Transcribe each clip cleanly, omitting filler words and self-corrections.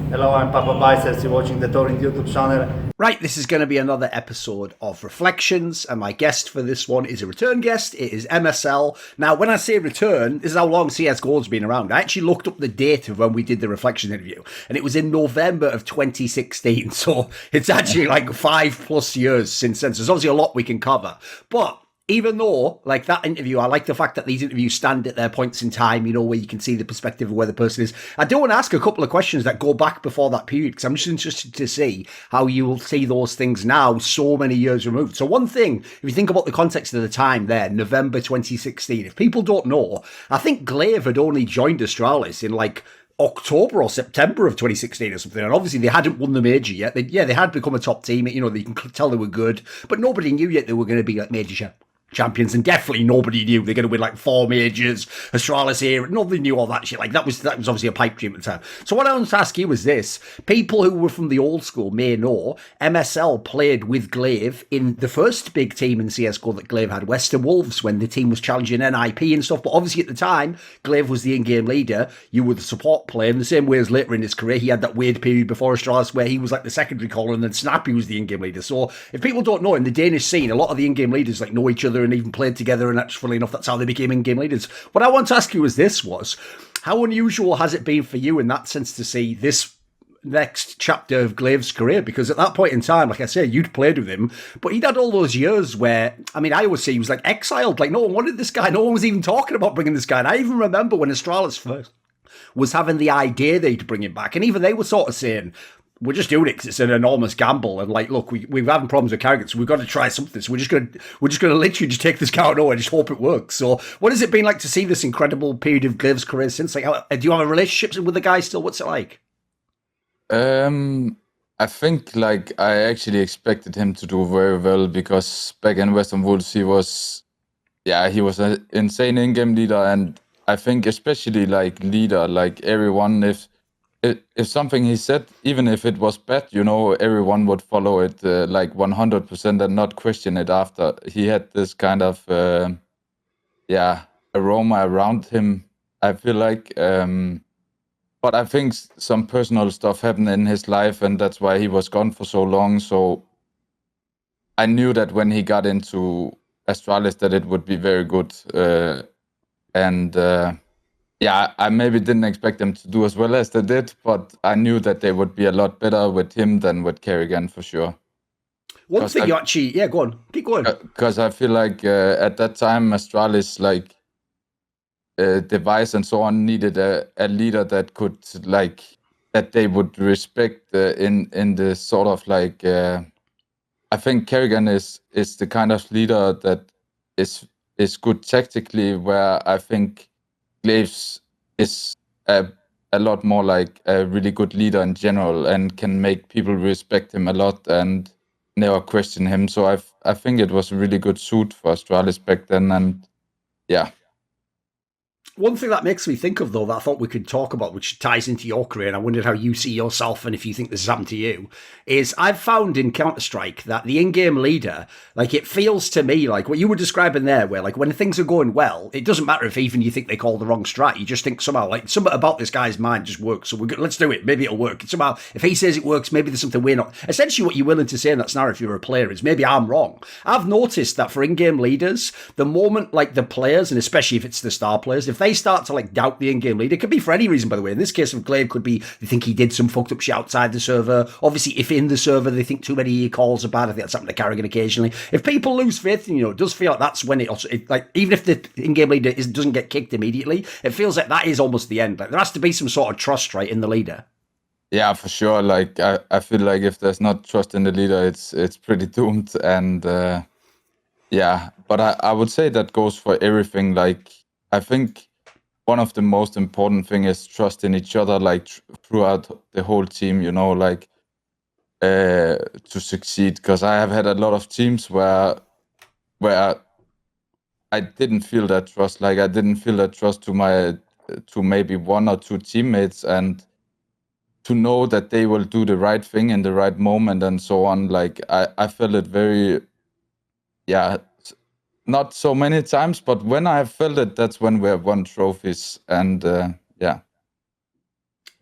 Hello, I'm Papa Biceps. You're watching the Thorin YouTube channel. Right, this is going to be another episode of Reflections, and my guest for this one is a return guest. It is MSL. Now, when I say return, this is how long CSGO has been around. I actually looked up the date of when we did the Reflection interview, and it was in November of 2016. So it's actually like 5+ years since then. So there's obviously a lot we can cover. But even though, like that interview, I like the fact that these interviews stand at their points in time, you know, where you can see the perspective of where the person is. I do want to ask a couple of questions that go back before that period, because I'm just interested to see how you will see those things now, so many years removed. So one thing, if you think about the context of the time there, November 2016, if people don't know, I think gla1ve had only joined Astralis in like October or September of 2016 or something, and obviously they hadn't won the major yet. They had become a top team, you know, you can tell they were good, but nobody knew yet they were going to be like major champions, and definitely nobody knew they're going to win like 4 majors, Astralis here. Nobody knew all that shit. Like that was obviously a pipe dream at the time. So what I want to ask you is this: people who were from the old school may know MSL played with gla1ve in the first big team in CSGO that gla1ve had, Western Wolves, when the team was challenging NIP and stuff. But obviously at the time, gla1ve was the in-game leader. You were the support player in the same way as later in his career. He had that weird period before Astralis where he was like the secondary caller, and then Snappy was the in-game leader. So if people don't know, in the Danish scene, a lot of the in-game leaders like know each other and even played together, and actually enough, that's how they became in-game leaders. What I want to ask you is this: how unusual has it been for you in that sense to see this next chapter of gla1ve's career? Because at that point in time, like I say, you'd played with him, but he'd had all those years where, I mean, I would say he was like exiled. Like no one wanted this guy. No one was even talking about bringing this guy. And I even remember when Astralis first was having the idea they'd bring him back, and even they were sort of saying, we're just doing it because it's an enormous gamble, and like, look, we're having problems with Carrigan, so we've got to try something. So we're just gonna literally just take this guy out and just hope it works. So what has it been like to see this incredible period of gla1ve's career since? Like, do you have a relationship with the guy still? What's it like? I think like I actually expected him to do very well, because back in Western Wolves he was an insane in-game leader, and I think especially like leader, like everyone, if something he said, even if it was bad, you know, everyone would follow it like 100% and not question it after. He had this kind of aroma around him, I feel like. But I think some personal stuff happened in his life, and that's why he was gone for so long. So I knew that when he got into Astralis that it would be very good. I maybe didn't expect them to do as well as they did, but I knew that they would be a lot better with him than with Carrigan for sure. One thing you actually, go on, keep going. Because I feel like at that time, Astralis, like Device and so on, needed a leader that could, like, that they would respect in the sort of like, I think Carrigan is the kind of leader that is good tactically, where I think gla1ve is a lot more like a really good leader in general, and can make people respect him a lot and never question him. So I think it was a really good suit for Astralis back then, and yeah. One thing that makes me think of, though, that I thought we could talk about, which ties into your career, and I wondered how you see yourself and if you think this has happened to you, is I've found in Counter-Strike that the in-game leader, like, it feels to me like what you were describing there, where, like, when things are going well, it doesn't matter if even you think they call the wrong strat. You just think somehow, like, something about this guy's mind just works, so let's do it. Maybe it'll work. And somehow, if he says it works, maybe there's something we're not. Essentially, what you're willing to say in that scenario, if you're a player, is maybe I'm wrong. I've noticed that for in-game leaders, the moment, like, the players, and especially if it's the star players, if they start to, like, doubt the in-game leader, it could be for any reason, by the way. In this case of gla1ve, could be they think he did some fucked up shit outside the server. Obviously, if in the server they think too many calls are bad, I think that's happened to Carrigan occasionally. If people lose faith, you know, it does feel like that's when it like, even if the in-game leader doesn't get kicked immediately, it feels like that is almost the end. Like, there has to be some sort of trust, right, in the leader. Yeah, for sure. Like, I feel like if there's not trust in the leader, it's pretty doomed. And but I would say that goes for everything. Like, I think one of the most important thing is trust in each other, like throughout the whole team, you know, like to succeed. Because I have had a lot of teams where I didn't feel that trust. Like, I didn't feel that trust to maybe 1 or 2 teammates, and to know that they will do the right thing in the right moment and so on. Like, I felt it very, not so many times, but when I have felt it, that's when we have won trophies. And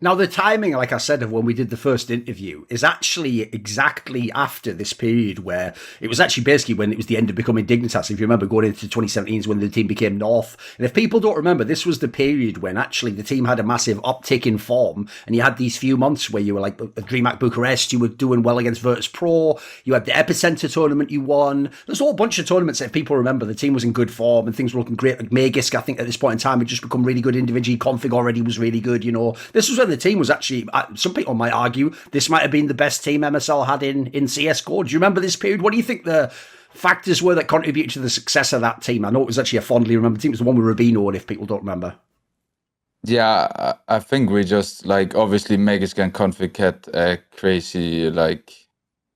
Now, the timing, like I said, of when we did the first interview is actually exactly after this period where it was actually basically when it was the end of becoming Dignitas. If you remember, going into 2017 is when the team became North. And if people don't remember, this was the period when actually the team had a massive uptick in form. And you had these few months where you were like Dreamhack Bucharest, you were doing well against Virtus Pro. You had the EPICENTER tournament you won. There's a whole bunch of tournaments that if people remember, the team was in good form and things were looking great. Like Magisk, I think at this point in time, had just become really good individually. Config already was really good, you know. This was when the team was actually, some people might argue, this might have been the best team MSL had in CSGO. Do you remember this period? What do you think the factors were that contributed to the success of that team? I know it was actually a fondly remembered team. It was the one with Rubino, if people don't remember. Yeah, I think we just, like, obviously Magisk and Config had a crazy, like,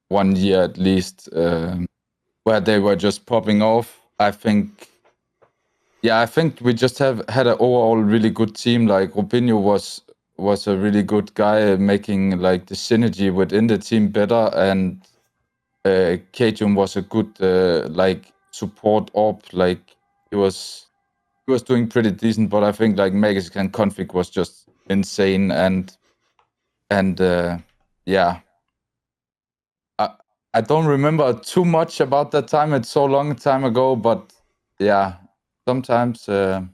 1 year at least, where they were just popping off. I think we just had an overall really good team. Like, Rubino was a really good guy, making like the synergy within the team better, and kjaerbye was a good like support op. Like he was doing pretty decent, but I think like Magisk and Config was just insane, and yeah, I don't remember too much about that time. It's so long time ago, but yeah, sometimes yeah,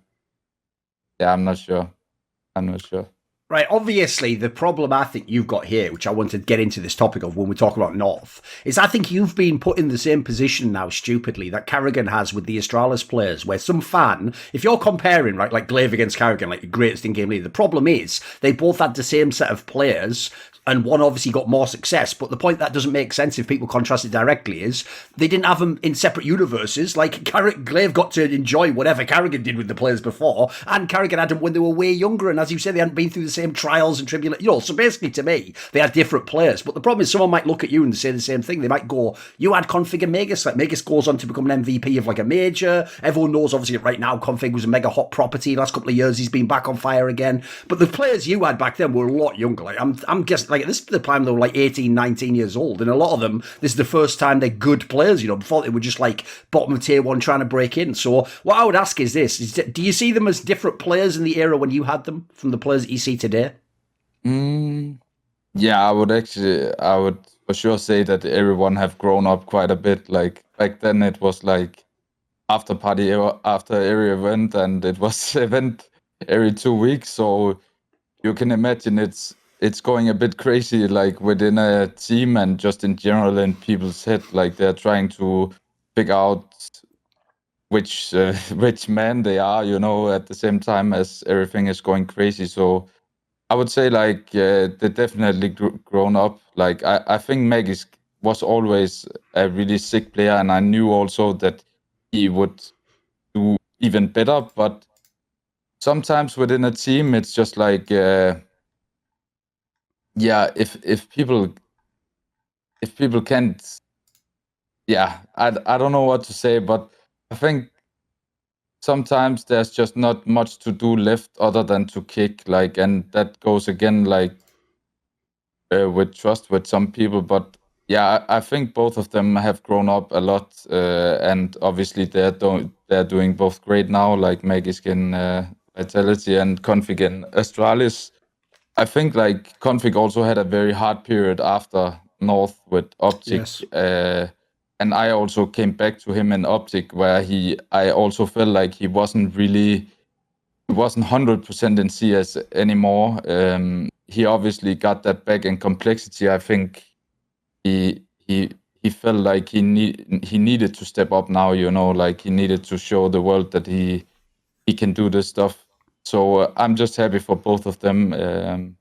I'm not sure. Right, obviously, the problem I think you've got here, which I want to get into this topic of when we talk about North, is I think you've been put in the same position now, stupidly, that kjaerbye has with the Astralis players, where some fan, if you're comparing, right, like Glaive against kjaerbye, like the greatest in-game leader, the problem is they both had the same set of players, and one obviously got more success, but the point that doesn't make sense if people contrast it directly is they didn't have them in separate universes. Like, Glaive got to enjoy whatever kjaerbye did with the players before, and kjaerbye had them when they were way younger, and as you said, they hadn't been through the same trials and tribulations. You know, so basically, to me, they had different players. But the problem is someone might look at you and say the same thing. They might go, you had Config and Magisk. Like, Magisk goes on to become an MVP of like a major. Everyone knows, obviously, that right now Config was a mega hot property. Last couple of years, he's been back on fire again. But the players you had back then were a lot younger. Like, I'm guessing, like, this is the time they were like 18, 19 years old. And a lot of them, this is the first time they're good players, you know. Before they were just like bottom of tier one trying to break in. So what I would ask is this, do you see them as different players in the era when you had them from the players that you see today? Yeah, I would for sure say that everyone have grown up quite a bit. Like back then it was like after party after every event, and it was event every 2 weeks. So you can imagine it's going a bit crazy, like within a team and just in general in people's head. Like they're trying to figure out which man they are, you know, at the same time as everything is going crazy. So I would say like they definitely grown up. Like I think Magisk was always a really sick player, and I knew also that he would do even better. But sometimes within a team, it's just like yeah, if people can't, yeah, I don't know what to say, but I think sometimes there's just not much to do left other than to kick, like, and that goes again like with trust with some people. But yeah, I think both of them have grown up a lot, and obviously they're doing both great now, like Magisk in Vitality and Config in Astralis. I think like Config also had a very hard period after North with OpTic. Yes. And I also came back to him in OpTic, where I also felt like he wasn't 100% in CS anymore. He obviously got that back in complexity. I think he felt like he needed to step up now, you know, like he needed to show the world that he can do this stuff. So I'm just happy for both of them.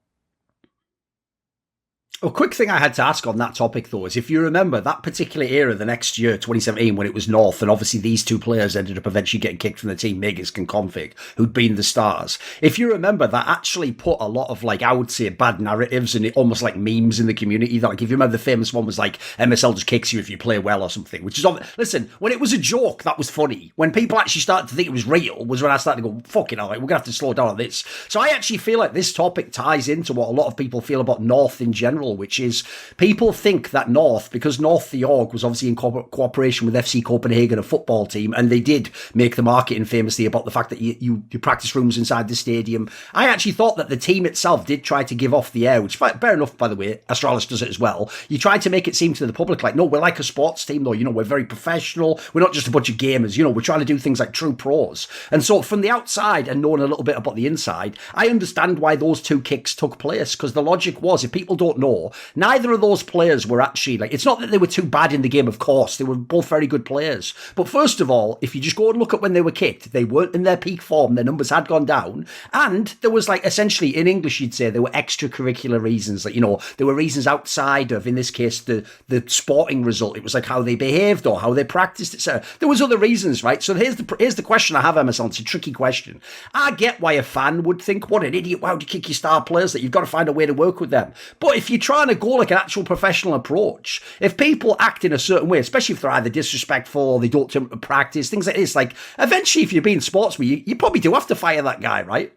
A quick thing I had to ask on that topic, though, is if you remember that particular era, the next year, 2017, when it was North, and obviously these two players ended up eventually getting kicked from the team, Magisk and Config, who'd been the stars. If you remember, that actually put a lot of, like, I would say bad narratives and almost like memes in the community. That, like, if you remember, the famous one was like, MSL just kicks you if you play well or something, which is, listen, when it was a joke, that was funny. When people actually started to think it was real, was when I started to go, fucking hell, like, we're going to have to slow down on this. So I actually feel like this topic ties into what a lot of people feel about North in general. model, which is people think that North, because North, the org, was obviously in cooperation with FC Copenhagen, a football team, and they did make the marketing famously about the fact that you practice rooms inside the stadium. I actually thought that the team itself did try to give off the air, which fair enough, by the way, Astralis does it as well. You tried to make it seem to the public like, no, we're like a sports team though, we're very professional. We're not just a bunch of gamers, we're trying to do things like true pros. And so from the outside and knowing a little bit about the inside, I understand why those two kicks took place, because the logic was, if people don't know, neither of those players were actually, it's not that they were too bad in the game, of course, they were both very good players. But first of all, if you just go and look at when they were kicked, they weren't in their peak form, their numbers had gone down, and there was essentially, in English you'd say, there were extracurricular reasons, there were reasons outside of, in this case, the sporting result. It was how they behaved or how they practiced, etc. There was other reasons, right? So here's the question I have, MSL. It's a tricky question. I get why a fan would think, what an idiot, why would you kick your star players, that you've got to find a way to work with them. But if you're trying to go an actual professional approach, if people act in a certain way, especially if they're either disrespectful or they don't turn up to practice, things like this, eventually if you're being sportsman, you probably do have to fire that guy, right?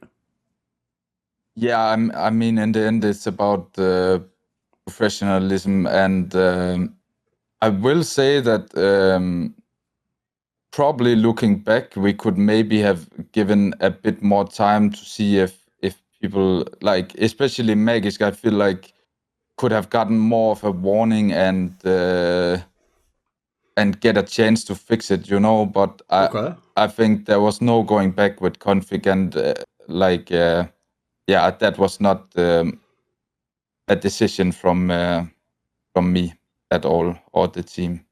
Yeah, I mean, in the end, it's about professionalism, and I will say that probably looking back, we could maybe have given a bit more time to see if people, especially Magisk, I feel could have gotten more of a warning and get a chance to fix it, But I think there was no going back with config, and that was not a decision from me at all, or the team.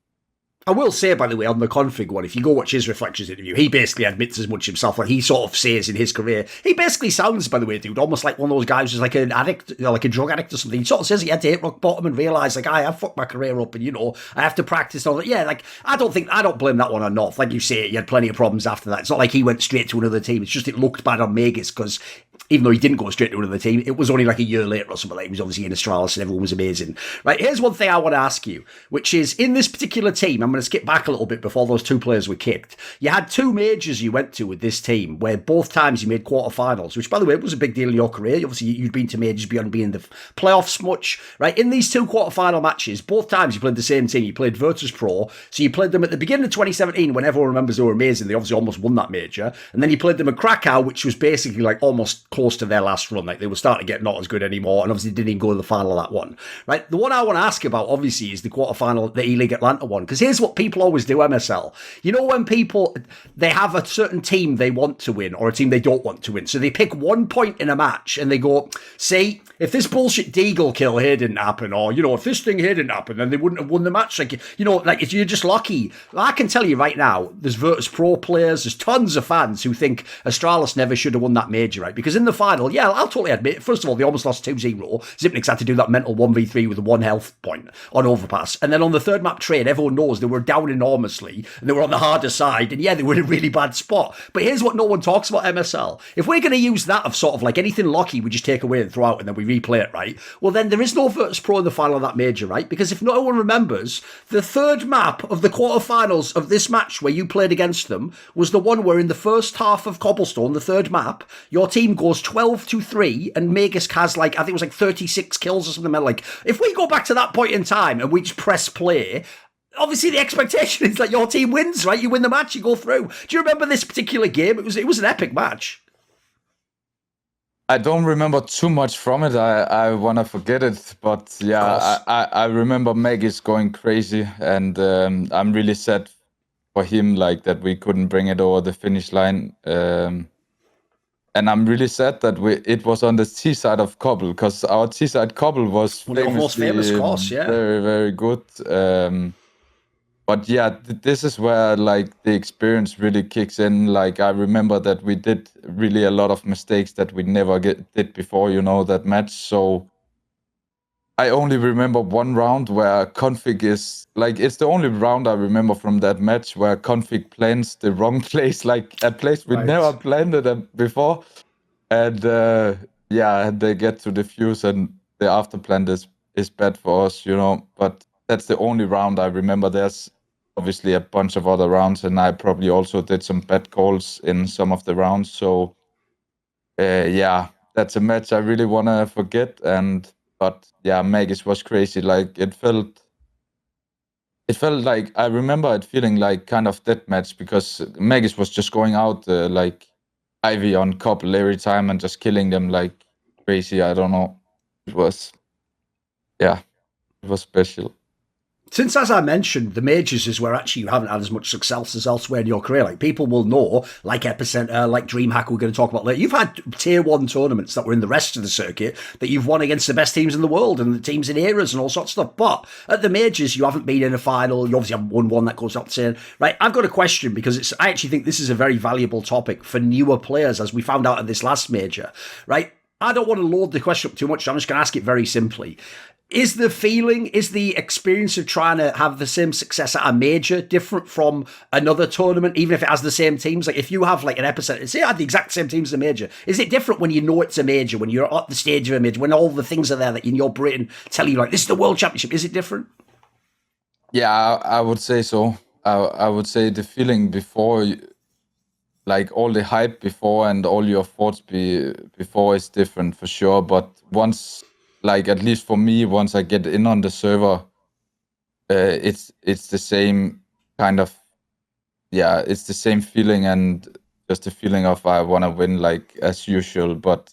I will say, by the way, on the config one, if you go watch his Reflections interview, he basically admits as much himself. He sort of says in his career, he basically sounds, by the way, dude, almost like one of those guys who's like an addict, like a drug addict or something. He sort of says he had to hit rock bottom and realise, I've fucked my career up, and I have to practice and all that. Yeah, I don't blame that one on North. Like you say, he had plenty of problems after that. It's not like he went straight to another team. It's just it looked bad on Magisk, because even though he didn't go straight to another team, it was only a year later or something. He was obviously in Astralis and everyone was amazing. Right, here's one thing I want to ask you, which is, in this particular team, I'm going to skip back a little bit before those two players were kicked. You had two majors you went to with this team, where both times you made quarterfinals, which, by the way, was a big deal in your career. Obviously, you'd been to majors beyond being in the playoffs much. Right, in these two quarterfinal matches, both times you played the same team. You played Virtus Pro, so you played them at the beginning of 2017, when everyone remembers they were amazing. They obviously almost won that major. And then you played them at Krakow, which was basically almost close to their last run. They were starting to get not as good anymore, and obviously didn't even go to the final of that one. Right, the one I want to ask about, obviously, is the quarterfinal, the ELEAGUE Atlanta one, because here's what people always do, MSL. When people, they have a certain team they want to win, or a team they don't want to win, so they pick 1 point in a match, and they go, see, if this bullshit Deagle kill here didn't happen, or, if this thing here didn't happen, then they wouldn't have won the match. If you're just lucky. I can tell you right now, there's Virtus Pro players, there's tons of fans who think Astralis never should have won that major, right? Because in the final, yeah, I'll totally admit, first of all, they almost lost 2-0. Xyp9x had to do that mental 1v3 with a 1 health point on overpass. And then on the third map trade, everyone knows they were down enormously, and they were on the harder side, and yeah, they were in a really bad spot. But here's what no one talks about, MSL. If we're going to use that of sort of anything lucky we just take away and throw out and then we replay it, right? Well, then there is no Virtus Pro in the final of that major, right? Because if no one remembers, the third map of the quarterfinals of this match where you played against them was the one where in the first half of Cobblestone, the third map, your team goes 12-3, and Magisk has I think it was 36 kills or something. If we go back to that point in time and we just press play, obviously the expectation is that your team wins, right? You win the match, you go through. Do you remember this particular game? It was an epic match. I don't remember too much from it. I want to forget it, but yeah, I remember Magisk going crazy, and I'm really sad for him, that we couldn't bring it over the finish line. And I'm really sad that it was on the T side of Cobble, because our T side Cobble was one of the most famous course, yeah, very, very good. But yeah, this is where the experience really kicks in. I remember that we did really a lot of mistakes that we never did before, that match. So I only remember one round where config is it's the only round I remember from that match where config plans the wrong place, a place we never planned it before. And they get to defuse, and the after plan is bad for us, But that's the only round I remember. There's obviously a bunch of other rounds, and I probably also did some bad calls in some of the rounds. So that's a match I really want to forget. And But yeah, Magisk was crazy. Like it felt like I remember it feeling like kind of deathmatch because Magisk was just going out like Ivy on couple every time and just killing them like crazy. I don't know. It was it was special. Since, as I mentioned, the majors is where actually you haven't had as much success as elsewhere in your career. Like, people will know, like EPICENTER, like Dreamhack, we're going to talk about later. You've had tier 1 tournaments that were in the rest of the circuit that you've won against the best teams in the world and the teams in eras and all sorts of stuff. But at the majors, you haven't been in a final. You obviously haven't won one that goes up to, right? I've got a question because I actually think this is a very valuable topic for newer players, as we found out at this last major, right? I don't want to load the question up too much. So I'm just going to ask it very simply. Is the experience of trying to have the same success at a major different from another tournament, even if it has the same teams? Like, if you have like an EPICENTER, say it had the exact same teams as a major, is it different when you know it's a major, when you're at the stage of a major, when all the things are there that in your brain tell you, like, this is the World Championship? Is it different? Yeah, I would say so. I would say the feeling before, like all the hype before and all your thoughts before is different for sure. But once, like at least for me, once I get in on the server, it's the same kind of, it's the same feeling and just the feeling of I want to win like as usual. But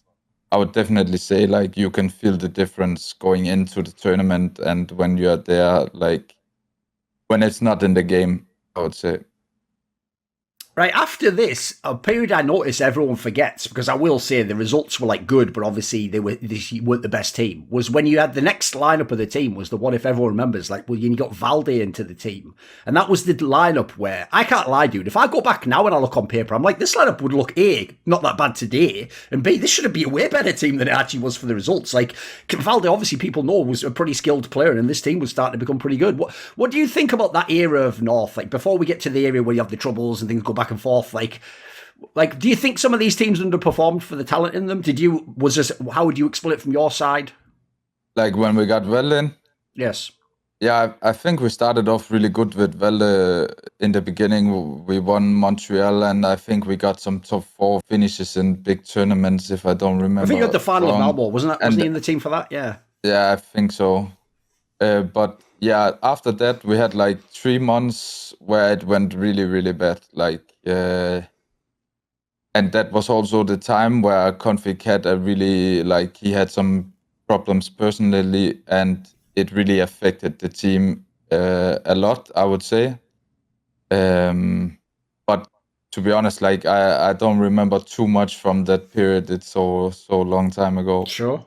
I would definitely say like you can feel the difference going into the tournament and when you're there, like when it's not in the game, I would say. Right, after this, a period I notice everyone forgets, because I will say the results were like good, but obviously they weren't the best team, was when you had the next lineup of the team was the one, if everyone remembers, like, well, you got Valde into the team. And that was the lineup where, I can't lie, dude, if I go back now and I look on paper, I'm like, this lineup would look A, not that bad today, and B, this should be a way better team than it actually was for the results. Like, Valde, obviously people know, was a pretty skilled player, and this team was starting to become pretty good. What do you think about that era of North? Like, before we get to the area where you have the troubles and things go back and forth, like, do you think some of these teams underperformed for the talent in them? How would you explain it from your side? Like when we got valde? Yes. Yeah, I think we started off really good with valde in the beginning. We won Montreal, and I think we got some top 4 finishes in big tournaments, if I don't remember. I think you had the final wrong. of Malmo, wasn't he in the team for that? Yeah. Yeah, I think so. But yeah, after that, we had like 3 months where it went really, really bad. Like, and that was also the time where Config had he had some problems personally, and it really affected the team a lot, I would say. But to be honest, like I don't remember too much from that period. It's so long time ago. Sure.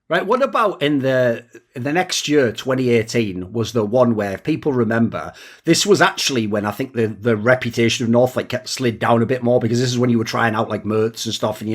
Right, what about in the next year, 2018, was the one where, if people remember, this was actually when I think the reputation of North like kept slid down a bit more, because this is when you were trying out like Mertz and stuff, and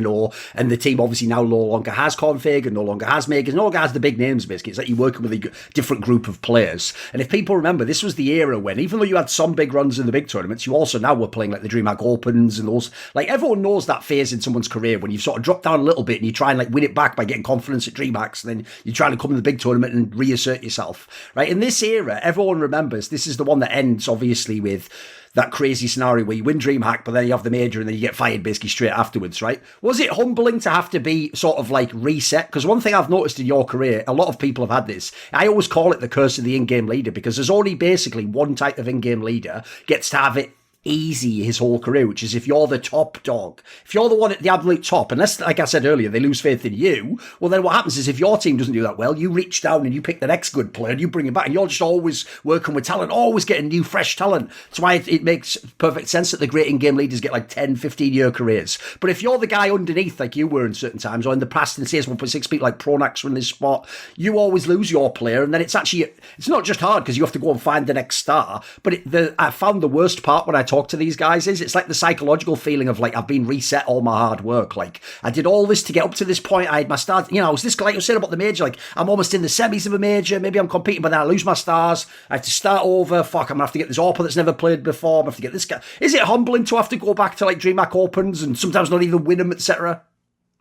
and the team obviously now no longer has Config and no longer has Makers, no longer has the big names, basically. It's like you're working with a different group of players. And if people remember, this was the era when, even though you had some big runs in the big tournaments, you also now were playing like the Dreamhack Opens and those, like, everyone knows that phase in someone's career when you've sort of dropped down a little bit and you try and like win it back by getting confidence at Dreamhack. And then you're trying to come in the big tournament and reassert yourself, right? In this era, everyone remembers this is the one that ends, obviously, with that crazy scenario where you win Dreamhack, but then you have the major and then you get fired basically straight afterwards, right? Was it humbling to have to be sort of like reset? Because one thing I've noticed in your career, a lot of people have had this. I always call it the curse of the in-game leader, because there's only basically one type of in-game leader gets to have it easy his whole career, which is if you're the top dog, if you're the one at the absolute top, unless, like I said earlier, they lose faith in you, well, then what happens is if your team doesn't do that well, you reach down and you pick the next good player and you bring him back, and you're just always working with talent, always getting new fresh talent. That's why it makes perfect sense that the great in-game leaders get like 10, 15-year careers. But if you're the guy underneath, like you were in certain times, or in the past in CS 1.6, people like Pronax were in this spot, you always lose your player, and then it's not just hard because you have to go and find the next star, but I found the worst part when I talk to these guys is it's like the psychological feeling of like, I've been reset all my hard work. Like, I did all this to get up to this point. I had my stars, I was this guy, like I was saying about the major, like I'm almost in the semis of a major, maybe I'm competing, but then I lose my stars, I have to start over, fuck, I'm gonna have to get this AWPer that's never played before, I'm gonna have to get this guy. Is it humbling to have to go back to like Dreamhack Opens and sometimes not even win them, etc.?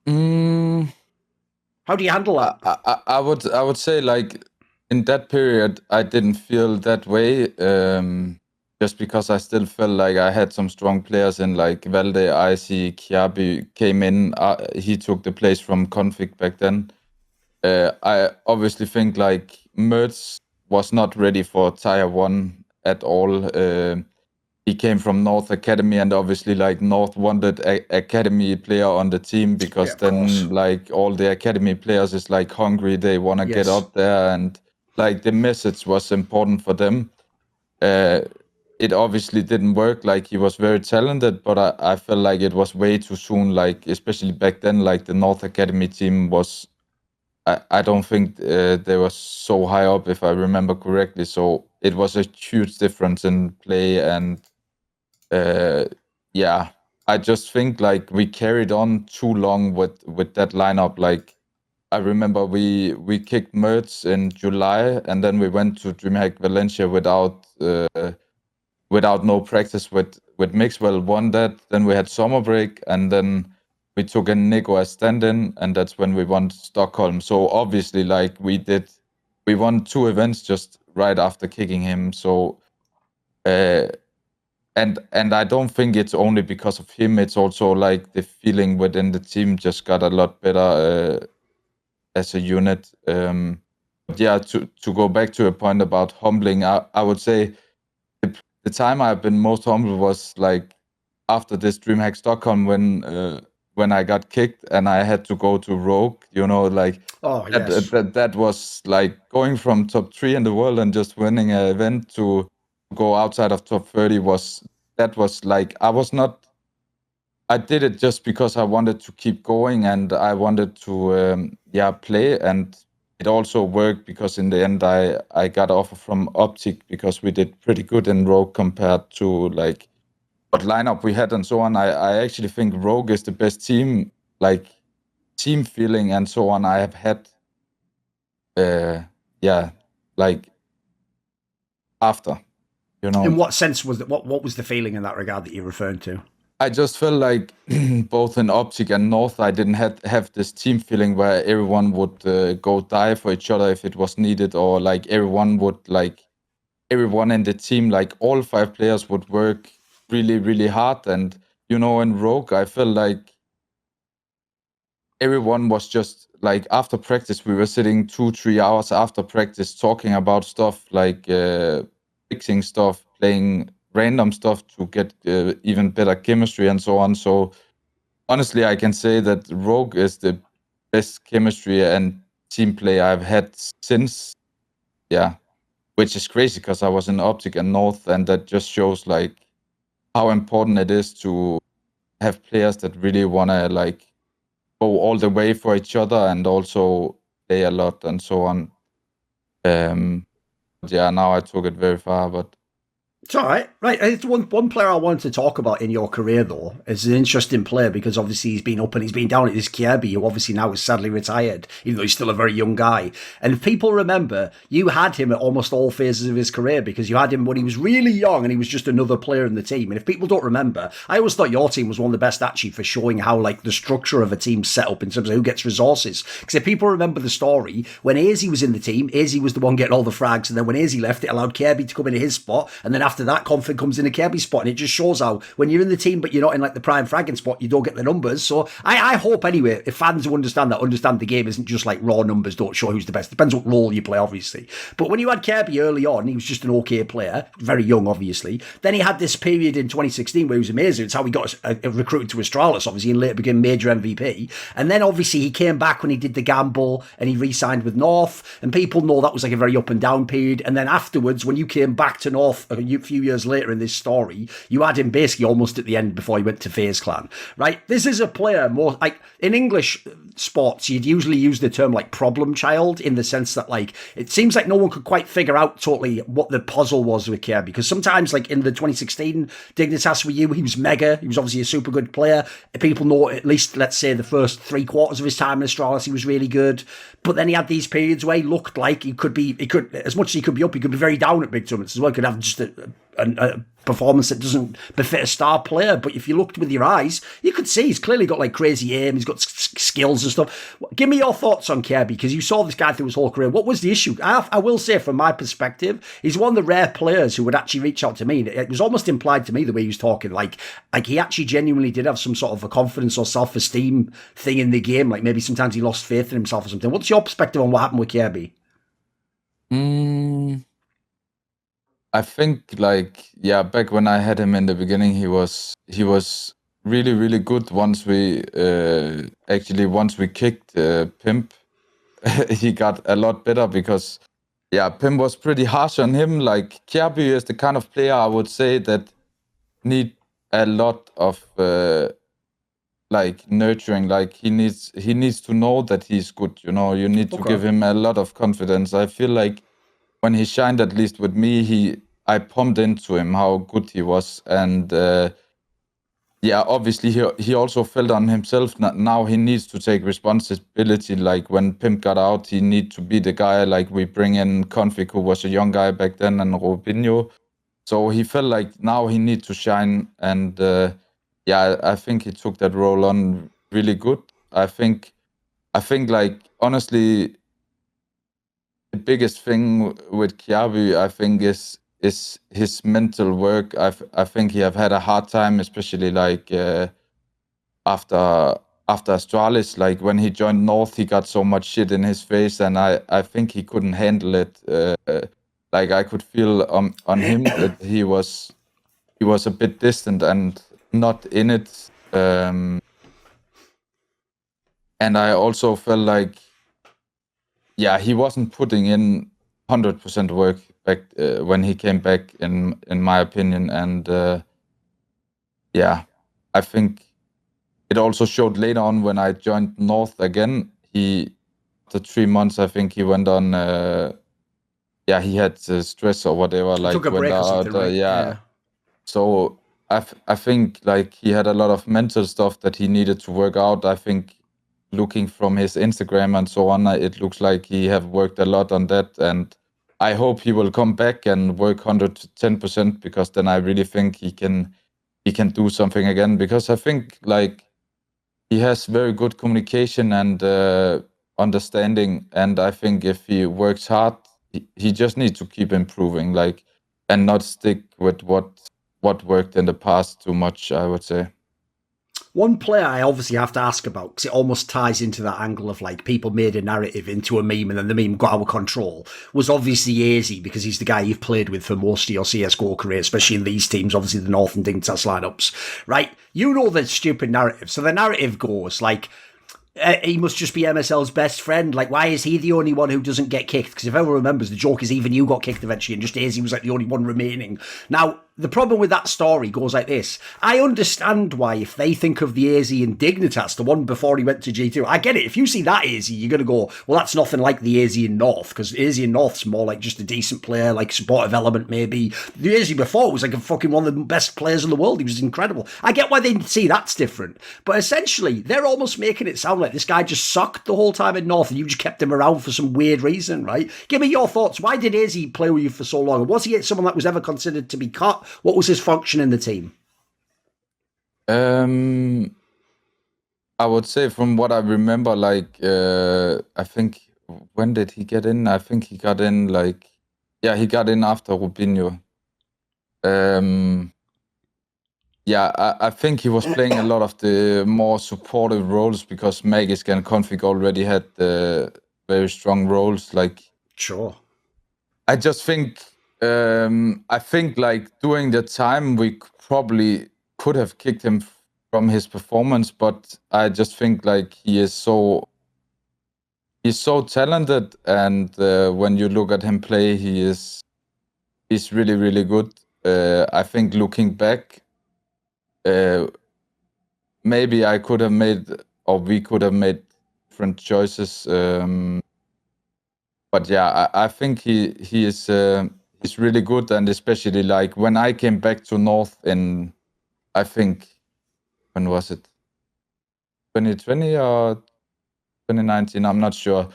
How do you handle that? I would say like in that period I didn't feel that way, just because I still felt like I had some strong players in like valde, aizy, kjaerbye came in. He took the place from Config back then. I obviously think like Mertz was not ready for Tier 1 at all. He came from North Academy, and obviously like North wanted a Academy player on the team because then like all the Academy players is like hungry. They want to get up there, and like the message was important for them. It obviously didn't work. Like he was very talented, but I felt like it was way too soon. Like especially back then, like the North Academy team was. I don't think they were so high up, if I remember correctly. So it was a huge difference in play, and yeah, I just think like we carried on too long with that lineup. Like I remember we kicked Mertz in July, and then we went to Dreamhack Valencia without no practice with Mixwell. Won that, then we had summer break, and then we took a Nico as stand-in, and that's when we won Stockholm. So obviously, like we won 2 events just right after kicking him. So and I don't think it's only because of him. It's also like the feeling within the team just got a lot better as a unit. But yeah, to go back to a point about humbling, I would say the time I've been most humble was like after this Dreamhack Stockholm when I got kicked and I had to go to Rogue. You know, like that was like going from top 3 in the world and just winning an event to go outside of top 30 was like I did it just because I wanted to keep going and I wanted to play, and it also worked because in the end I got offer from OpTic because we did pretty good in Rogue compared to like what lineup we had and so on. I actually think Rogue is the best team, like team feeling and so on I have had like after, you know. In what sense was that? What was the feeling in that regard that you're referring to? I just felt like both in OpTic and North, I didn't have this team feeling where everyone would go die for each other if it was needed, or like everyone in the team, like all 5 players would work really, really hard. And, you know, in Rogue, I felt like everyone was just like after practice, we were sitting 2-3 hours after practice talking about stuff like fixing stuff, playing random stuff to get even better chemistry and so on. So honestly, I can say that Rogue is the best chemistry and team play I've had since, which is crazy because I was in OpTic and North, and that just shows like how important it is to have players that really want to like go all the way for each other and also play a lot and so on. Now I took it very far, but it's all right. Right. It's one player I wanted to talk about in your career, though, is an interesting player because obviously he's been up and he's been down at this kjaerbye, who obviously now is sadly retired, even though he's still a very young guy. And if people remember, you had him at almost all phases of his career because you had him when he was really young and he was just another player in the team. And if people don't remember, I always thought your team was one of the best actually for showing how like the structure of a team's set up in terms of who gets resources. Because if people remember the story, when aizy was in the team, aizy was the one getting all the frags, and then when aizy left, it allowed kjaerbye to come into his spot, and then after that, Config comes in a kjaerbye spot, and it just shows how when you're in the team but you're not in like the prime fragging spot, you don't get the numbers. So I hope anyway, if fans who understand the game isn't just like raw numbers don't show who's the best. Depends what role you play, obviously. But when you had kjaerbye early on, he was just an okay player, very young, obviously. Then he had this period in 2016 where he was amazing. It's how he got recruited to Astralis, obviously, and later became major MVP. And then obviously he came back when he did the gamble and he re-signed with North, and people know that was like a very up and down period. And then afterwards, when you came back to North a few years later in this story, you had him basically almost at the end before he went to FaZe Clan, right? This is a player more like in English sports, you'd usually use the term like problem child in the sense that like it seems like no one could quite figure out totally what the puzzle was with kjaerbye, because sometimes like in the 2016 Dignitas with you, he was mega, he was obviously a super good player. People know at least, let's say, the first 3/4 of his time in Astralis he was really good, but then he had these periods where he looked like he could as much as he could be up, he could be very down at big tournaments as well. He could have just a performance that doesn't befit a star player. But if you looked with your eyes, you could see he's clearly got like crazy aim. He's got skills and stuff. Give me your thoughts on kjaerbye, because you saw this guy through his whole career. What was the issue? I will say, from my perspective, he's one of the rare players who would actually reach out to me. It was almost implied to me the way he was talking, like he actually genuinely did have some sort of a confidence or self-esteem thing in the game. Like maybe sometimes he lost faith in himself or something. What's your perspective on what happened with kjaerbye? I think back when I had him in the beginning, he was really, really good. Once we kicked Pimp, he got a lot better because Pimp was pretty harsh on him. Like kjaerbye is the kind of player I would say that need a lot of nurturing. Like he needs to know that he's good. You know, you need to give him a lot of confidence. I feel like when he shined, at least with me, I pumped into him how good he was, and obviously he also felt on himself. Now he needs to take responsibility. Like when Pimp got out, he need to be the guy. Like we bring in Config, who was a young guy back then, and Robinho. So he felt like now he needs to shine, and I think he took that role on really good. I think like honestly, the biggest thing with kjaerbye, I think, is his mental work. I think he have had a hard time, especially like after Astralis. Like when he joined North, he got so much shit in his face, and I think he couldn't handle it. Like I could feel on him that he was a bit distant and not in it. And I also felt like he wasn't putting in 100% work back when he came back, in my opinion. And I think it also showed later on when I joined North again. After 3 months, I think he went on. He had stress or whatever. Like took a break or something, right? Yeah. So I think like he had a lot of mental stuff that he needed to work out. I think looking from his Instagram and so on, it looks like he have worked a lot on that, and I hope he will come back and work 110%, because then I really think he can do something again, because I think like he has very good communication and understanding, and I think if he works hard, he just needs to keep improving, like, and not stick with what worked in the past too much, I would say. One player I obviously have to ask about, because it almost ties into that angle of like people made a narrative into a meme and then the meme got out of control, was obviously aizy, because he's the guy you've played with for most of your CSGO career, especially in these teams, obviously the North and Dignitas lineups, right? You know the stupid narrative. So the narrative goes like, he must just be MSL's best friend. Like, why is he the only one who doesn't get kicked? Because if everyone remembers, the joke is even you got kicked eventually, and just aizy was like the only one remaining. Now, the problem with that story goes like this. I understand why, if they think of the aizy in Dignitas, the one before he went to G2, I get it. If you see that aizy, you're going to go, well, that's nothing like the aizy in North, because aizy in North's more like just a decent player, like supportive element maybe. The aizy before was like a fucking one of the best players in the world. He was incredible. I get why they see that's different. But essentially, they're almost making it sound like this guy just sucked the whole time in North and you just kept him around for some weird reason, right? Give me your thoughts. Why did aizy play with you for so long? Was he someone that was ever considered to be cut? What was his function in the team? I would say, from what I remember, like I think, when did he get in? I think he got in he got in after Robinho. I think he was playing a lot of the more supportive roles, because Magisk and Config already had the very strong roles. Like, sure. I just think, like during the time we probably could have kicked him from his performance, but I just think like he's so talented, and when you look at him play, he's really, really good. I think looking back, maybe I could have made, or we could have made different choices. But I think he is he's really good, and especially like when I came back to North in, I think, when was it? 2020 or 2019? I'm not sure.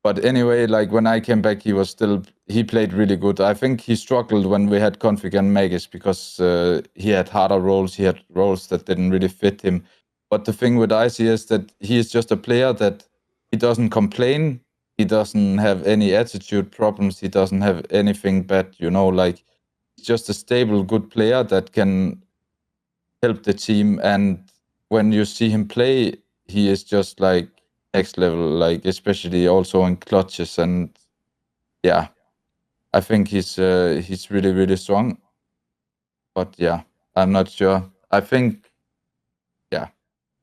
But anyway, like when I came back, he played really good. I think he struggled when we had Config and Magisk because he had harder roles. He had roles that didn't really fit him. But the thing with aizy is that he is just a player that he doesn't complain. He doesn't have any attitude problems. He doesn't have anything bad, like he's just a stable, good player that can help the team. And when you see him play, he is just like next level, like especially also in clutches. And yeah, I think he's really, really strong. But yeah, I'm not sure. I think, yeah,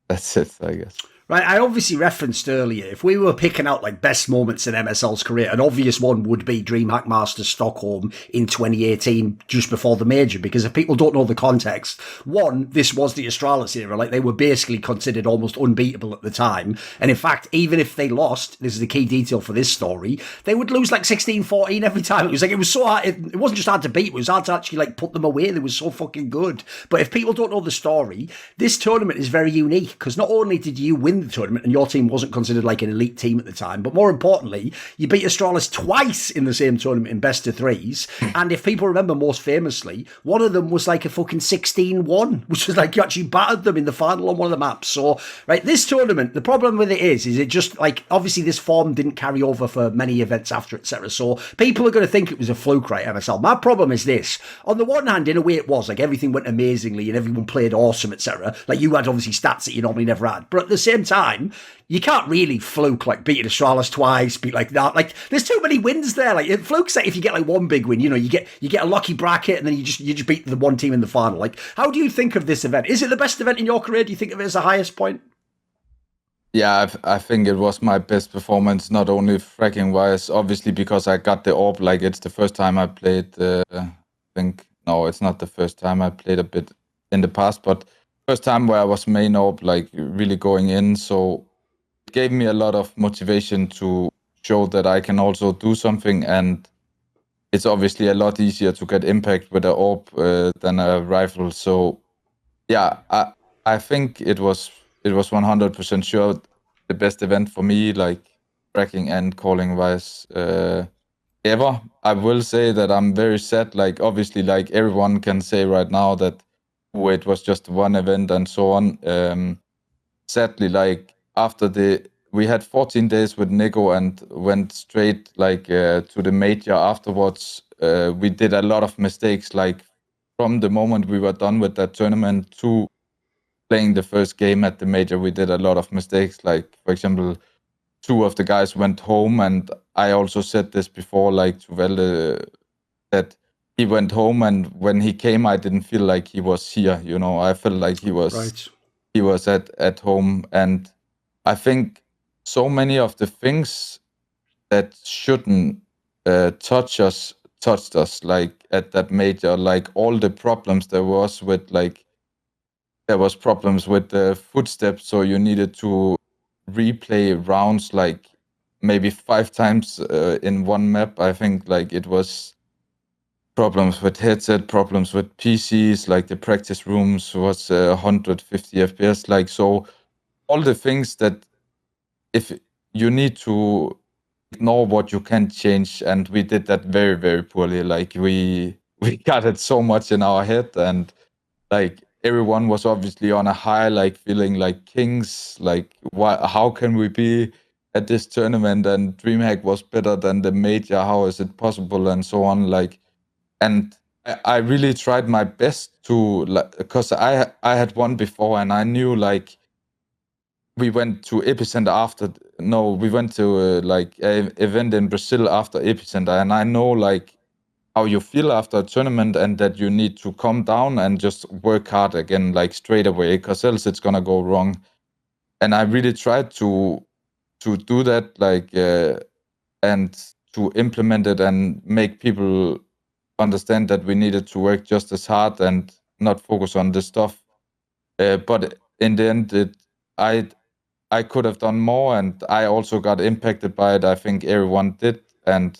that's it, I guess. Right, I obviously referenced earlier, if we were picking out like best moments in MSL's career, an obvious one would be Dreamhack Masters Stockholm in 2018, just before the major, because if people don't know the context, one, this was the Astralis era, like they were basically considered almost unbeatable at the time, and in fact, even if they lost, this is the key detail for this story, they would lose like 16-14 every time. It was so hard, it wasn't just hard to beat, it was hard to actually like put them away, they were so fucking good. But if people don't know the story, this tournament is very unique, because not only did you win the tournament and your team wasn't considered like an elite team at the time, but more importantly, you beat Astralis twice in the same tournament in best of threes. And if people remember, most famously, one of them was like a fucking 16-1, which was like you actually battered them in the final on one of the maps. So, right, this tournament, the problem with it is it just like, obviously this form didn't carry over for many events after, etc. So people are going to think it was a fluke, right, MSL? My problem is this. On the one hand, in a way it was, like everything went amazingly and everyone played awesome, etc. Like you had obviously stats that you normally never had. But at the same time, you can't really fluke like beating Astralis twice, beat like that. Like there's too many wins there. Like it flukes like if you get like one big win, you get a lucky bracket and then you just beat the one team in the final. Like how do you think of this event? Is it the best event in your career? Do you think of it as the highest point? Yeah, I think it was my best performance, not only fracking wise, obviously because I got the orb. Like it's the first time I played. I think no, it's not the first time I played a bit in the past, but first time where I was main orb, like really going in. So it gave me a lot of motivation to show that I can also do something, and it's obviously a lot easier to get impact with an orb than a rifle. So yeah, I think it was 100% sure the best event for me, like tracking and calling wise ever. I will say that I'm very sad. Like obviously, like everyone can say right now that it was just one event and so on. Sadly, like after we had 14 days with Nico and went straight like to the major afterwards. We did a lot of mistakes, like from the moment we were done with that tournament to playing the first game at the major. We did a lot of mistakes. Like for example, two of the guys went home, and I also said this before, like to Valde, that he went home, and when he came, I didn't feel like he was here. I felt like he was Right. he was at home. And I think so many of the things that shouldn't touched us, like at that major, like all the problems there was with like there was problems with the footsteps, so you needed to replay rounds like maybe 5 times in one map. I think like it was problems with headset, problems with PCs, like the practice rooms was 150 FPS. Like so, all the things that if you need to ignore what you can change, and we did that very, very poorly. Like we got it so much in our head, and like everyone was obviously on a high, like feeling like kings, like how can we be at this tournament, and Dreamhack was better than the major, how is it possible, and so on. Like, and I really tried my best to, like, because I had won before, and I knew like we went to EPICENTER after. No, we went to like a event in Brazil after EPICENTER, and I know like how you feel after a tournament, and that you need to calm down and just work hard again, like straight away, because else it's gonna go wrong. And I really tried to do that, like and to implement it and make people understand that we needed to work just as hard and not focus on this stuff. But in the end, I could have done more, and I also got impacted by it. I think everyone did, and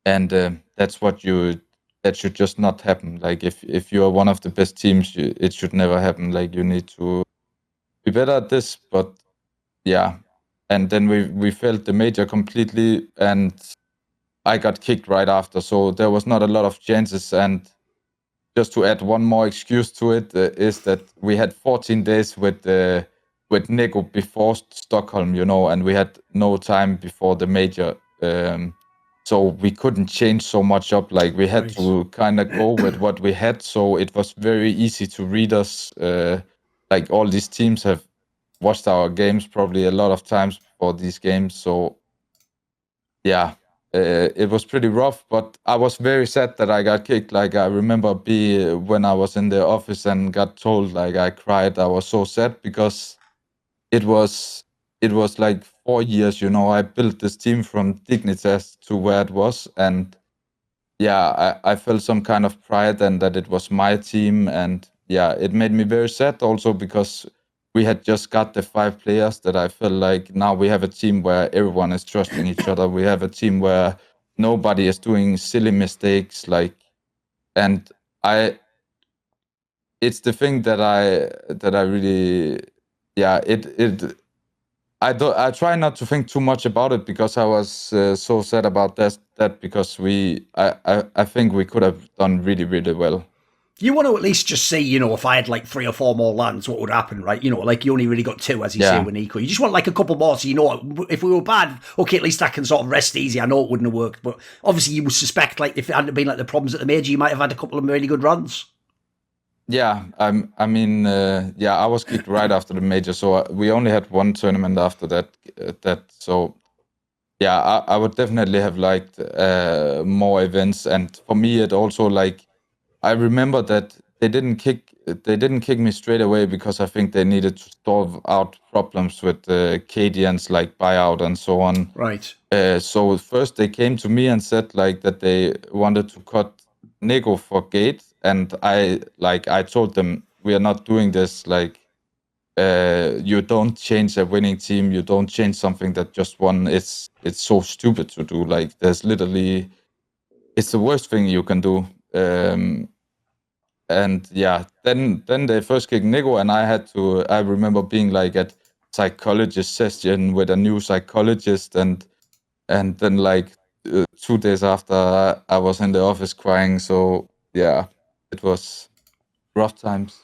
that's that should just not happen. Like if you are one of the best teams, it should never happen. Like you need to be better at this. But yeah, and then we failed the major completely, and I got kicked right after. So there was not a lot of chances. And just to add one more excuse to it, is that we had 14 days with Nico before Stockholm, and we had no time before the major. So we couldn't change so much up. Like, we had to kind of go with what we had. So it was very easy to read us. Like, all these teams have watched our games probably a lot of times before these games. So yeah, it was pretty rough, but I was very sad that I got kicked. Like, I remember when I was in the office and got told, like, I cried. I was so sad because it was like 4 years, I built this team from Dignitas to where it was, and yeah, I felt some kind of pride and that it was my team, and yeah, it made me very sad also because we had just got the 5 players that I felt like now we have a team where everyone is trusting each other. We have a team where nobody is doing silly mistakes, like, and it's the thing that I really, yeah, I try not to think too much about it because I was so sad about that because I think we could have done really, really well. You want to at least just see, if I had like 3 or 4 more lands, what would happen, right? Like you only really got 2, as you say, with Nico. You just want like a couple more, so if we were bad, okay, at least I can sort of rest easy. I know it wouldn't have worked, but obviously you would suspect, like, if it hadn't been like the problems at the major, you might have had a couple of really good runs. Yeah, I mean, I was kicked right after the major, so we only had 1 tournament after that. So yeah, I would definitely have liked more events, and for me, it also, like, I remember that they didn't kick me straight away because I think they needed to solve out problems with Cadians, like buyout and so on. Right. So first they came to me and said, like, that they wanted to cut Nico for gate, and I told them, we are not doing this. Like, you don't change a winning team. You don't change something that just won. It's so stupid to do. Like, it's the worst thing you can do. And yeah, then they first kicked Nico, and I remember being like at psychologist session with a new psychologist, and then like 2 days after I was in the office crying. So yeah, it was rough times.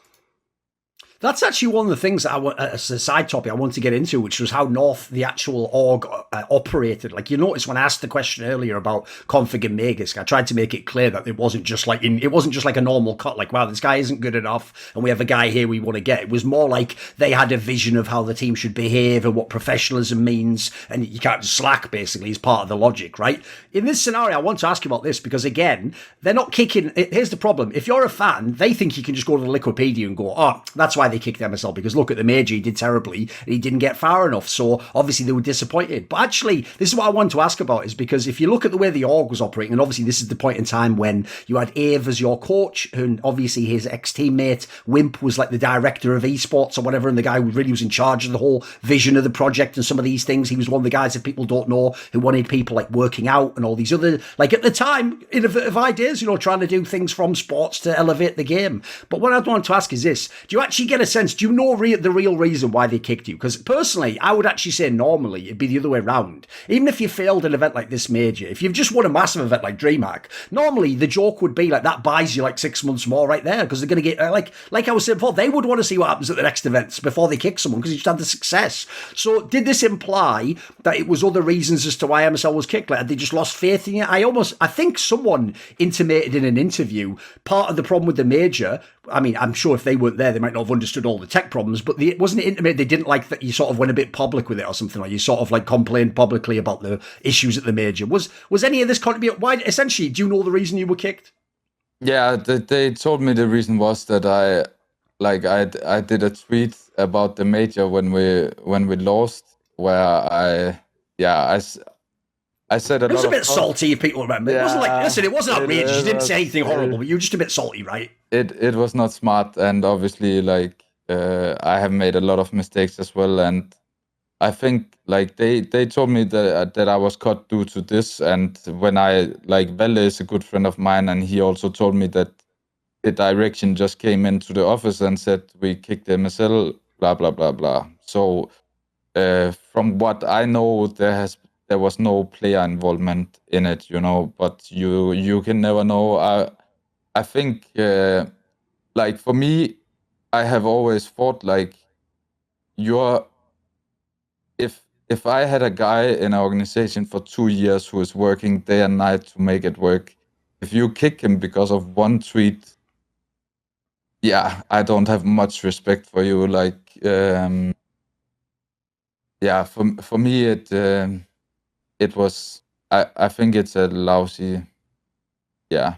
That's actually one of the things that as a side topic, I want to get into, which was how North, the actual org, operated. Like, you notice when I asked the question earlier about config and Magisk, I tried to make it clear that it wasn't just like a normal cut. Like, wow, this guy isn't good enough, and we have a guy here we want to get. It was more like they had a vision of how the team should behave and what professionalism means, and you can't just slack. Basically, is part of the logic, right? In this scenario, I want to ask you about this because, again, they're not kicking. Here's the problem: if you're a fan, they think you can just go to the Wikipedia and go, "Oh, that's why they kicked MSL, because look at the major, he did terribly and he didn't get far enough." So obviously they were disappointed. But actually, this is what I want to ask about, is because if you look at the way the org was operating, and obviously this is the point in time when you had Ave as your coach, and obviously his ex-teammate Wimp was like the director of esports or whatever, and the guy who really was in charge of the whole vision of the project and some of these things. He was one of the guys, if people don't know, who wanted people like working out and all these other, like at the time, innovative ideas, trying to do things from sports to elevate the game. But what I want to ask is this: do you actually get a sense, do you know the real reason why they kicked you? Because personally, I would actually say normally it'd be the other way around. Even if you failed an event like this major, if you've just won a massive event like Dreamhack, normally the joke would be like that buys you like 6 months more right there, because they're going to get, like I was saying before, they would want to see what happens at the next events before they kick someone because you just had the success. So did this imply that it was other reasons as to why MSL was kicked? Like, had they just lost faith in you? I think someone intimated in an interview part of the problem with the major. I mean, I'm sure if they weren't there, they might not have understood all the tech problems, but wasn't it intimate they didn't like that you sort of went a bit public with it or something, like you sort of like complained publicly about the issues at the major? Was any of this contribute? Why, essentially, do you know the reason you were kicked? Yeah, they told me the reason was that I did a tweet about the major when we lost, where I said it was a bit salty, if people remember. Yeah, it wasn't like, listen, it wasn't outrageous. You didn't say anything horrible, but you were just a bit salty, right? It was not smart, and obviously, like, I have made a lot of mistakes as well, and I think, like, they told me that I was cut due to this, and when Valde is a good friend of mine, and he also told me that the direction just came into the office and said we kicked MSL, blah blah blah blah. So From what I know, there was no player involvement in it, but you can never know. I think like for me, I have always thought like you're if I had a guy in an organization for 2 years who is working day and night to make it work, if you kick him because of one tweet, yeah, I don't have much respect for you. Like, yeah, for me, it was. I think it's a lousy I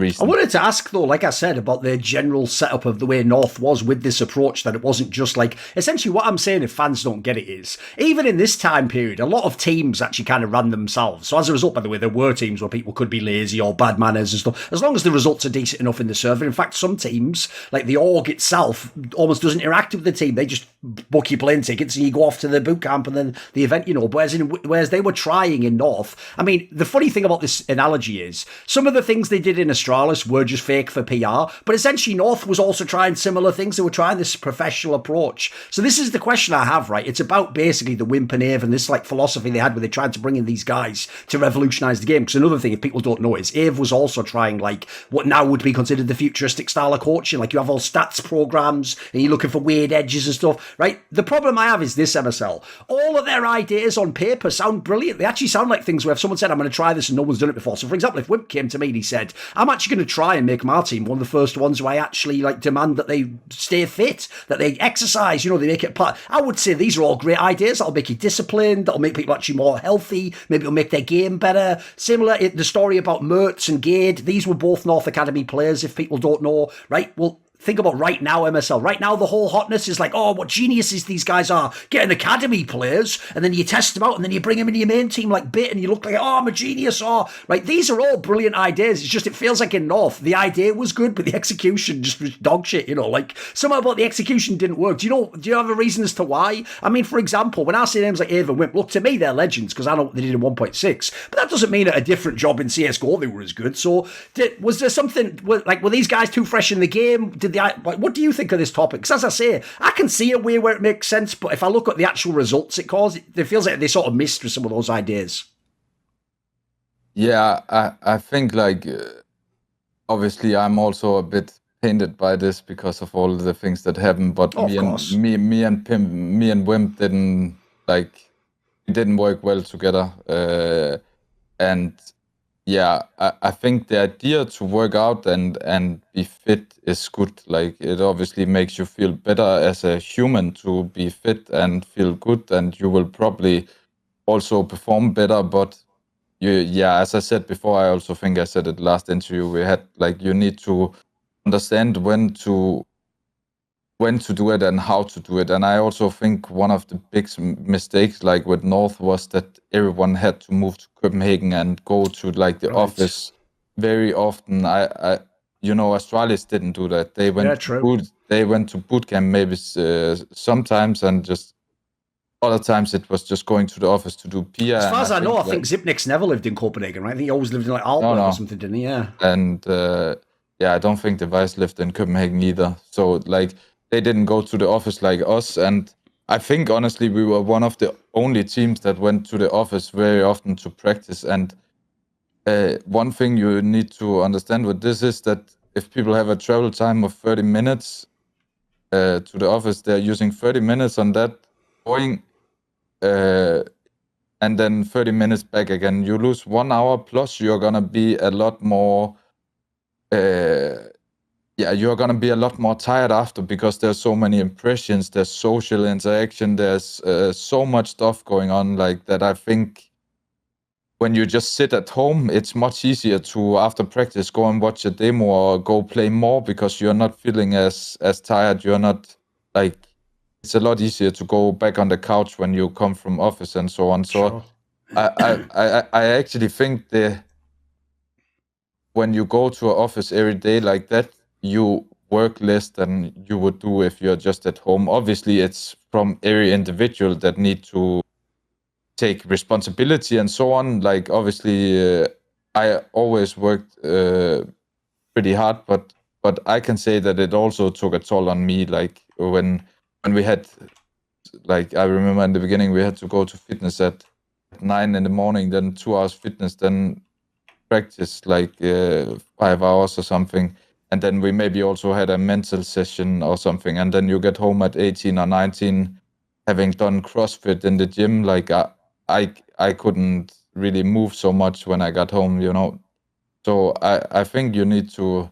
reason. wanted to ask, though, like I said, about the general setup of the way North was with this approach, that it wasn't just like, essentially what I'm saying, if fans don't get it, is, even in this time period, a lot of teams actually kind of ran themselves. So as a result, by the way, there were teams where people could be lazy or bad manners and stuff, as long as the results are decent enough in the server. In fact, some teams, like the org itself, almost doesn't interact with the team. They just book your plane tickets and you go off to the boot camp and then the event, whereas they were trying in North. I mean, the funny thing about this analogy is, some of the things they did in Astralis were just fake for PR, but essentially North was also trying similar things. They were trying this professional approach. So this is the question I have, right? It's about basically the Wimp and Ave and this like philosophy they had where they tried to bring in these guys to revolutionize the game. Because another thing, if people don't know, is Ave was also trying like what now would be considered the futuristic style of coaching. Like you have all stats programs and you're looking for weird edges and stuff, right? The problem I have is this, MSL. All of their ideas on paper sound brilliant. They actually sound like things where if someone said, I'm going to try this and no one's done it before. So for example, if Wimp came to me and he said, I'm actually going to try and make my team one of the first ones who I actually like demand that they stay fit, that they exercise, they make it part. I would say these are all great ideas. That'll make you disciplined. That'll make people actually more healthy. Maybe it'll make their game better. Similar, the story about Mertz and Gade. These were both North Academy players, if people don't know, right? Well, think about right now, MSL. Right now, the whole hotness is like, oh, what geniuses these guys are. Getting academy players, and then you test them out, and then you bring them into your main team like Bit, and you look like, oh, I'm a genius. Oh, right. These are all brilliant ideas. It's just, it feels like in North, the idea was good, but the execution just was dog shit, like somehow about the execution didn't work. Do you have a reason as to why? I mean, for example, when I say names like Ave and Wimp, look, to me, they're legends because I know what they did in 1.6, but that doesn't mean at a different job in CSGO they were as good. So was there something, were these guys too fresh in the game? What do you think of this topic? Because as I say, I can see a way where it makes sense, but if I look at the actual results it caused, it feels like they sort of missed with some of those ideas. Yeah, I think like obviously I'm also a bit painted by this because of all the things that happened. But me and Wimp didn't work well together, and yeah, I think the idea to work out and be fit is good. Like it obviously makes you feel better as a human to be fit and feel good, and you will probably also perform better. But as I said before, I also think I said it last interview we had, like you need to understand when to do it and how to do it. And I also think one of the big mistakes like with North was that everyone had to move to Copenhagen and go to like the office very often. Astralis didn't do that. They went to boot camp maybe sometimes, and just other times it was just going to the office to do PR. As far as I know, I think Zipnik's never lived in Copenhagen, right? I think he always lived in like Aalborg or something, didn't he? Yeah. And I don't think the Vice lived in Copenhagen either. So like they didn't go to the office like us. And I think honestly we were one of the only teams that went to the office very often to practice. And one thing you need to understand with this is that if people have a travel time of 30 minutes to the office, they're using 30 minutes on that going and then 30 minutes back again. You lose 1 hour, plus you're gonna be a lot more you're gonna be a lot more tired after, because there's so many impressions, there's social interaction, there's so much stuff going on like that. I think when you just sit at home, it's much easier to, after practice, go and watch a demo or go play more, because you're not feeling as tired. You're not like, it's a lot easier to go back on the couch when you come from office and so on. So sure. I actually think when you go to an office every day like that, you work less than you would do if you're just at home. Obviously, it's from every individual that need to take responsibility and so on. Like obviously, I always worked pretty hard, but I can say that it also took a toll on me. Like when we had, like, I remember in the beginning we had to go to fitness at 9 in the morning, then 2 hours fitness, then practice like 5 hours or something, and then we maybe also had a mental session or something, and then you get home at 18 or 19 having done CrossFit in the gym. Like I couldn't really move so much when I got home, you know. So I think you need to.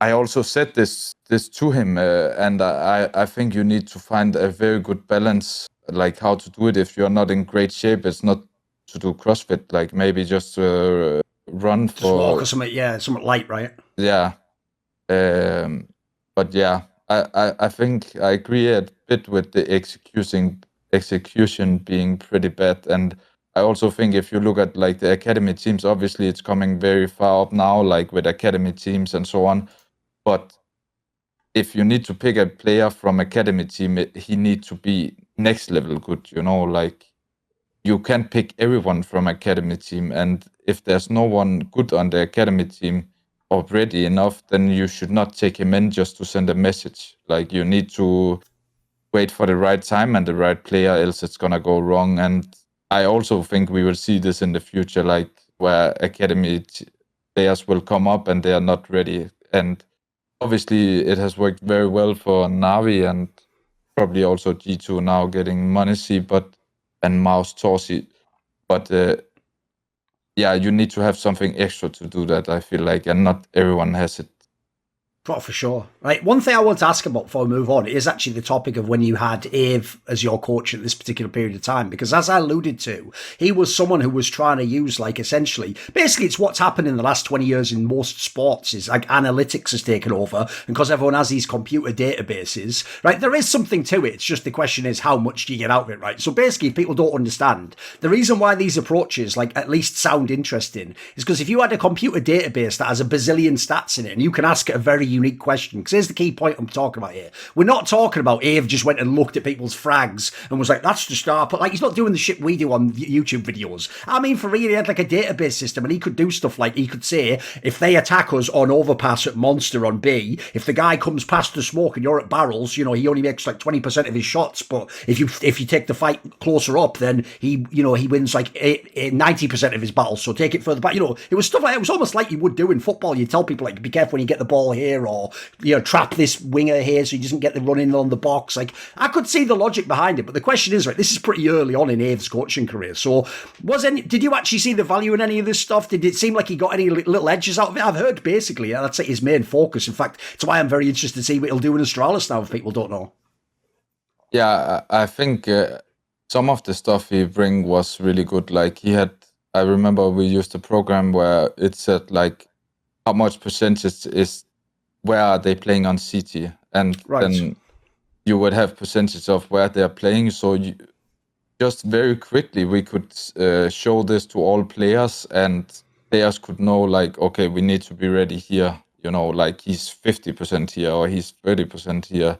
I also said this to him, and I think you need to find a very good balance, like how to do it. If you're not in great shape, it's not to do CrossFit. Like maybe just run Just walk for or something, yeah, something light, right? yeah. But yeah, I think I agree a bit with the execution being pretty bad, and I also think if you look at like the academy teams, obviously it's coming very far up now, like with academy teams and so on. But if you need to pick a player from academy team, he needs to be next level good, you know, like you can't pick everyone from academy team, and if there's no one good on the academy team already enough, then you should not take him in just to send a message. Like you need to wait for the right time and the right player, else it's gonna go wrong. And I also think we will see this in the future, like where players will come up and they are not ready. And obviously it has worked very well for Navi and probably also G2 now getting Monesi, and Mouse Torsi. But yeah, you need to have something extra to do that, I feel like, and not everyone has it. Oh, for sure. Right. One thing I want to ask about before we move on is actually the topic of when you had Ave as your coach at this particular period of time. Because as I alluded to, he was someone who was trying to use, like, essentially, basically it's what's happened in the last 20 years in most sports is like analytics has taken over. And because everyone has these computer databases, right, there is something to it. It's just the question is how much do you get out of it, right? So basically, if people don't understand, the reason why these approaches, like, at least sound interesting is because if you had a computer database that has a bazillion stats in it and you can ask it a very unique question, because here's the key point I'm talking about here. We're not talking about Ave just went and looked at people's frags and was like, that's the star. But like, he's not doing the shit we do on YouTube videos. I mean, for real, he had like a database system and he could do stuff like, he could say, if they attack us on overpass at Monster on B, if the guy comes past the smoke and you're at barrels, you know, he only makes like 20% of his shots. But if you take the fight closer up, then he wins like 90% of his battles. So take it further back. You know, it was stuff like, it was almost like you would do in football. You tell people like, be careful when you get the ball here, or, you know, trap this winger here so he doesn't get the run in on the box. Like, I could see the logic behind it, but the question is, right, this is pretty early on in Ave's coaching career. So did you actually see the value in any of this stuff? Did it seem like he got any little edges out of it? I've heard basically that's like his main focus. In fact, it's why I'm very interested to see what he'll do in Astralis now if people don't know. Yeah, I think some of the stuff he bring was really good. Like I remember we used a program where it said like how much percentage is, where are they playing on CT, and then you would have percentage of where they're playing. So just very quickly we could show this to all players, and players could know like, okay, we need to be ready here. You know, like he's 50% here or he's 30% here.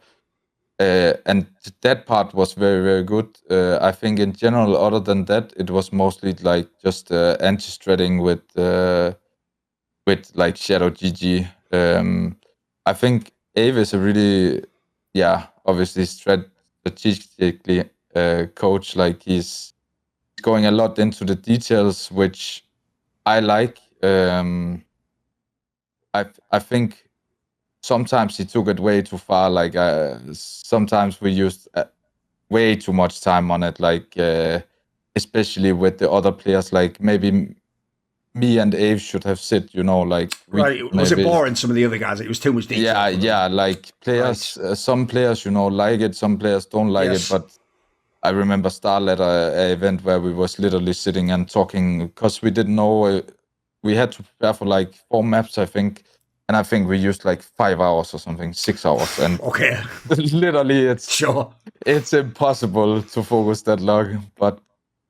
And that part was very, very good. I think in general, other than that, it was mostly like just anti-stratting with like Shadow GG. I think Ave is a really, obviously strategically coach. Like he's going a lot into the details, which I like. I think sometimes he took it way too far. Like sometimes we used way too much time on it. Like especially with the other players. Like maybe me and Ave should have said, you know, like was it boring? Some of the other guys, it was too much detail. Yeah. Like players, some players, you know, like it. Some players don't like it. But I remember Star at an event where we was literally sitting and talking because we didn't know. We had to prepare for like 4 maps, I think. And I think we used like 5 hours or something, 6 hours. And okay, literally it's impossible to focus that long. But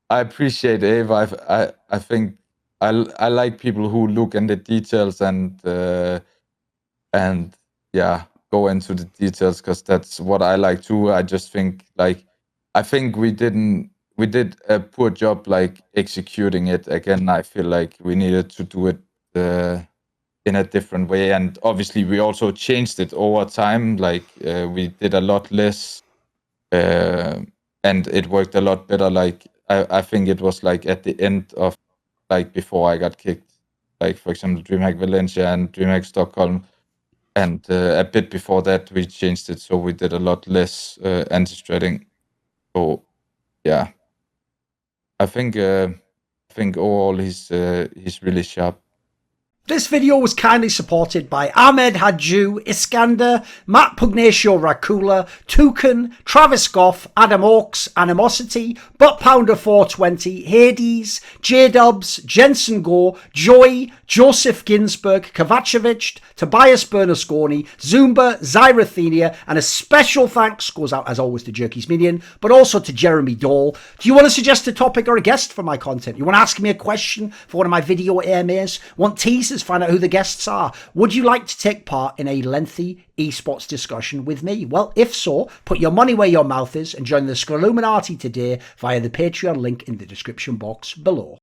I appreciate Ave. I think I like people who look in the details and go into the details, because that's what I like too. I just think like, I think we did a poor job like executing it again. I feel like we needed to do it in a different way. And obviously we also changed it over time. Like we did a lot less and it worked a lot better. Like I think it was like at the end of like before I got kicked, like for example DreamHack Valencia and DreamHack Stockholm, and a bit before that we changed it, so we did a lot less anti-threading. So yeah, I think overall he's really sharp. This video was kindly supported by Ahmed Hadju, Iskander, Matt Pugnatio Rakula, Toucan, Travis Goff, Adam Oaks, Animosity, Butt Pounder 420, Hades, J-Dubs, Jensen Gore, Joy, Joseph Ginsberg, Kovacevic, Tobias Bernasconi, Zumba, Zyrathenia, and a special thanks goes out as always to Jerky's Minion, but also to Jeremy Dole. Do you want to suggest a topic or a guest for my content? You want to ask me a question for one of my video AMAs? Want teasers? Find out who the guests are. Would you like to take part in a lengthy esports discussion with me? Well, if so, put your money where your mouth is and join the Scrolluminati today via the Patreon link in the description box below.